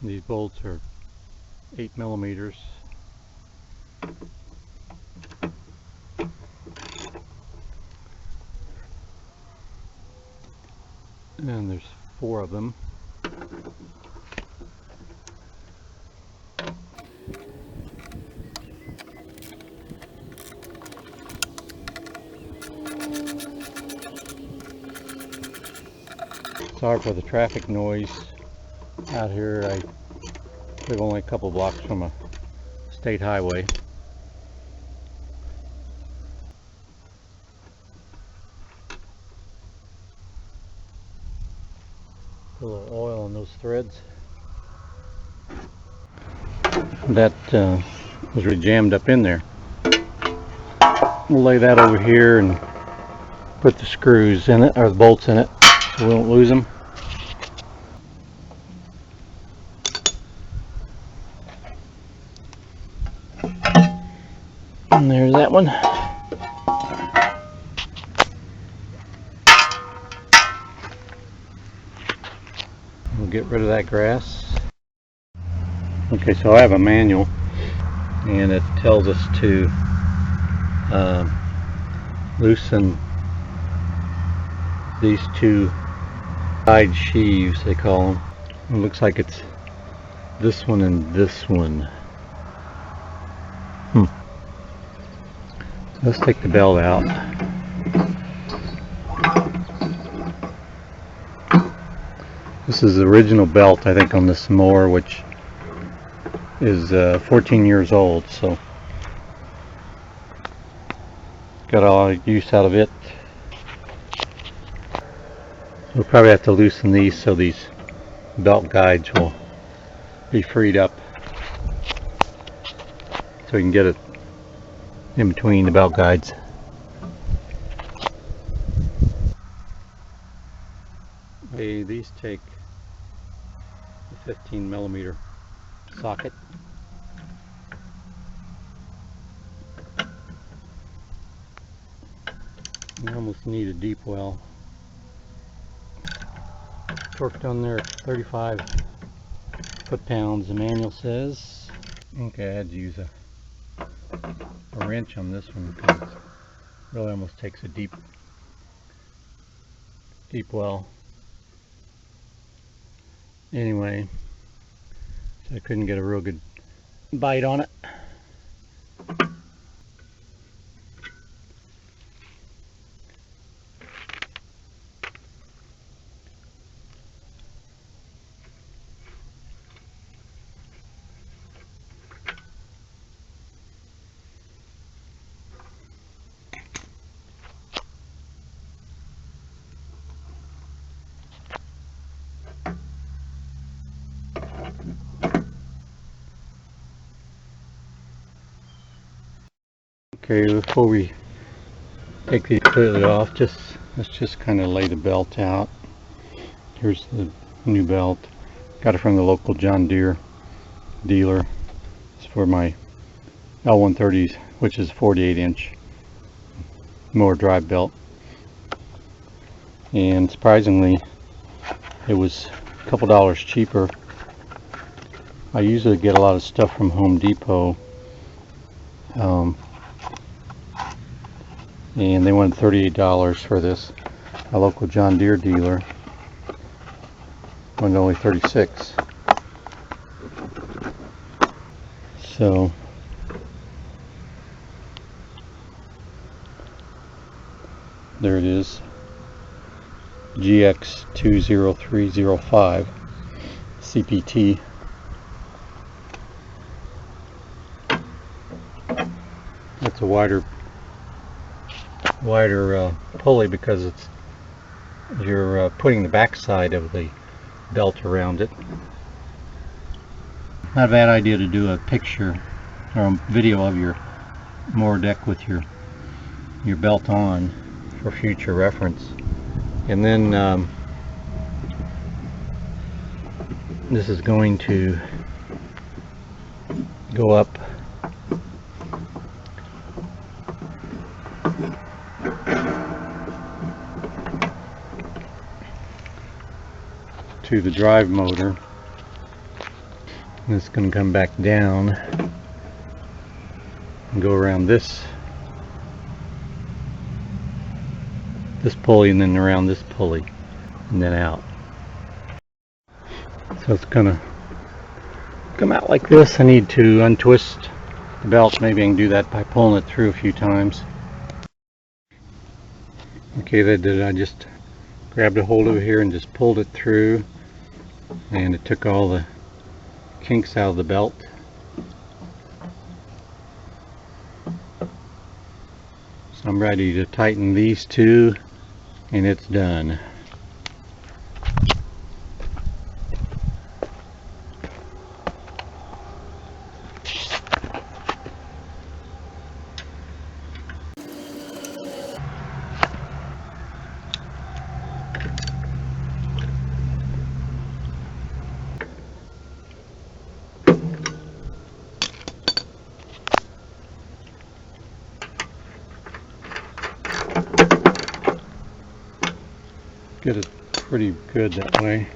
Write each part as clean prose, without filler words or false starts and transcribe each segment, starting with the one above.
These bolts are 8 millimeters. And there's 4 of them. Sorry for the traffic noise out here. I live only a couple blocks from a state highway. Put a little oil on those threads. That was really jammed up in there. We'll lay that over here and put the screws in it, or the bolts in it, so we won't lose them. And there's that one. We'll get rid of that grass. Okay, so I have a manual, and it tells us to loosen these 2 side sheaves, they call them. It looks like it's this one and this one. Let's take the belt out. This is the original belt, I think, on this mower, which is 14 years old, so got all the use out of it. We'll probably have to loosen these so these belt guides will be freed up, so we can get it in between the belt guides. These take a 15 millimeter socket. You almost need a deep well. Torqued on there at 35 foot-pounds, the manual says. Okay, I had to use a wrench on this one because it really almost takes a deep well. Anyway, so I couldn't get a real good bite on it. Okay, before we take these completely off, let's just kind of lay the belt out. Here's the new belt. Got it from the local John Deere dealer. It's for my L130s, which is 48-inch mower drive belt. And surprisingly, it was a couple dollars cheaper. I usually get a lot of stuff from Home Depot. And they wanted $38 for this. A local John Deere dealer wanted only $36. So there it is, GX20305 CPT. That's a wider pulley because you're putting the back side of the belt around it. Not a bad idea to do a picture or a video of your mower deck with your belt on for future reference. And then this is going to go up to the drive motor, And it's going to come back down and go around this pulley and then around this pulley and then out. So it's going to come out like this. I need to untwist the belt. Maybe I can do that by pulling it through a few times. Okay, that did it. I just grabbed a hold of it here and just pulled it through, and it took all the kinks out of the belt. So I'm ready to tighten these two, and it's done. Get it pretty good that way.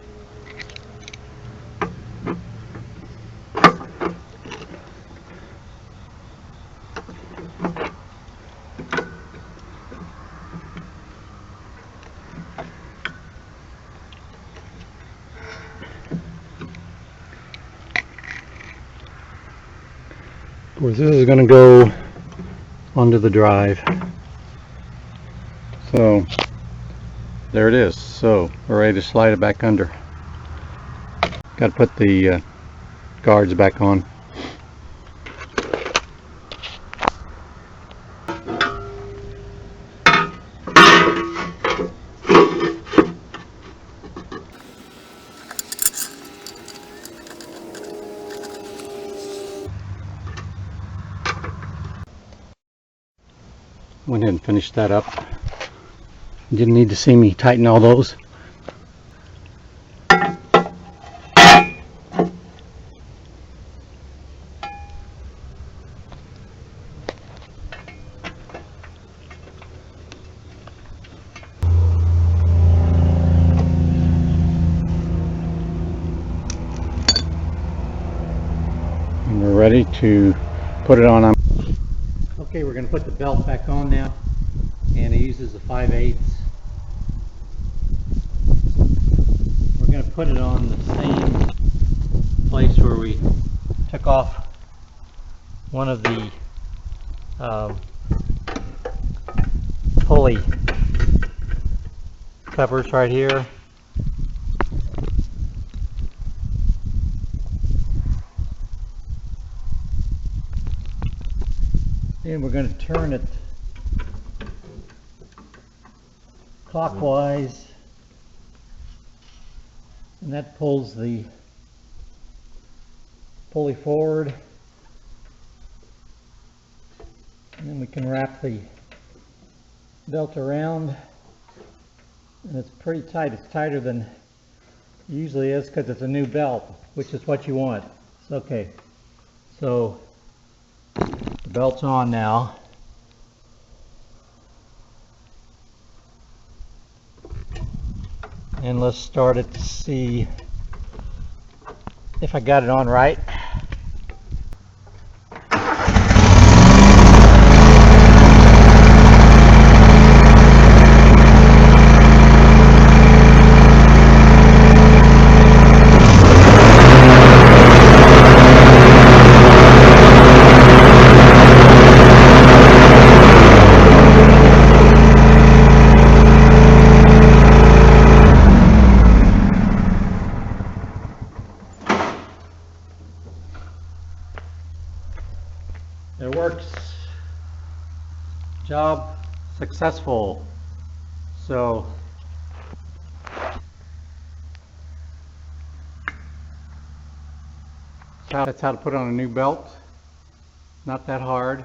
Of course, this is going to go onto the drive. So there it is. So we're ready to slide it back under. Got to put the guards back on. Went ahead and finished that up. Didn't need to see me tighten all those. And we're ready to put it on. Okay, we're going to put the belt back on now, and it uses a 5/8. We're going to put it on the same place where we took off one of the pulley covers right here. And we're going to turn it clockwise, and that pulls the pulley forward, and then we can wrap the belt around, and it's pretty tight. It's tighter than it usually is because it's a new belt, which is what you want. It's okay. So the belt's on now. And let's start it to see if I got it on right. It works. Job successful. So that's how to put on a new belt. Not that hard.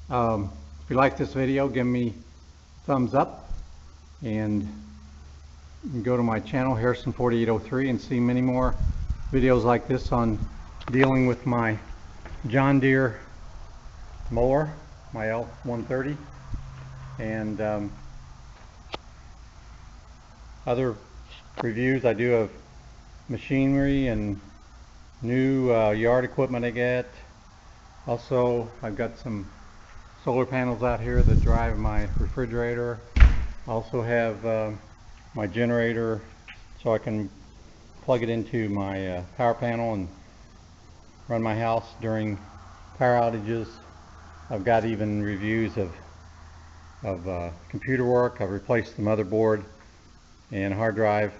If you like this video, give me a thumbs up, and you can go to my channel Harrison4803 and see many more videos like this on dealing with my John Deere mower, my L130, and other reviews I do of machinery and new yard equipment I get. Also, I've got some solar panels out here that drive my refrigerator. I also have my generator so I can plug it into my power panel and run my house during power outages. I've got even reviews of computer work. I've replaced the motherboard and hard drive,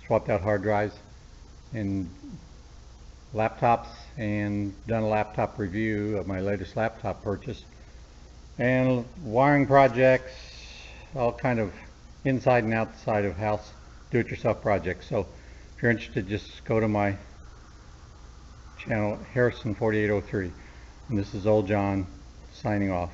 swapped out hard drives and laptops, and done a laptop review of my latest laptop purchase, and wiring projects, all kind of inside and outside of house do-it-yourself projects. So if you're interested, just go to my channel, Harrison 4803, and this is Old John signing off.